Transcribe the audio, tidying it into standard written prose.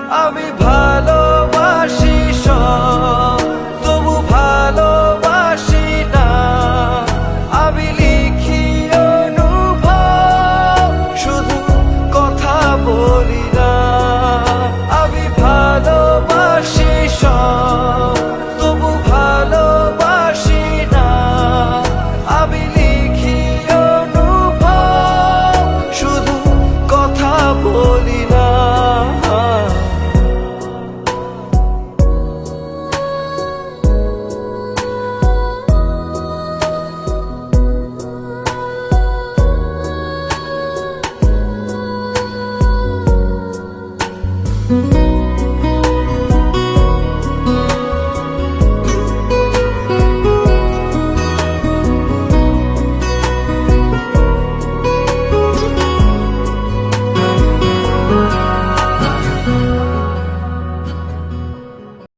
আমি ভালোবাসি সব, তবু ভালোবাসি না। আমি লিখি অনুভব, শুধু কথা বলি না। আমি ভালোবাসি সব, তবু ভালোবাসি না। আমি লিখি অনুভব, শুধু কথা বলি না। Mm-hmm.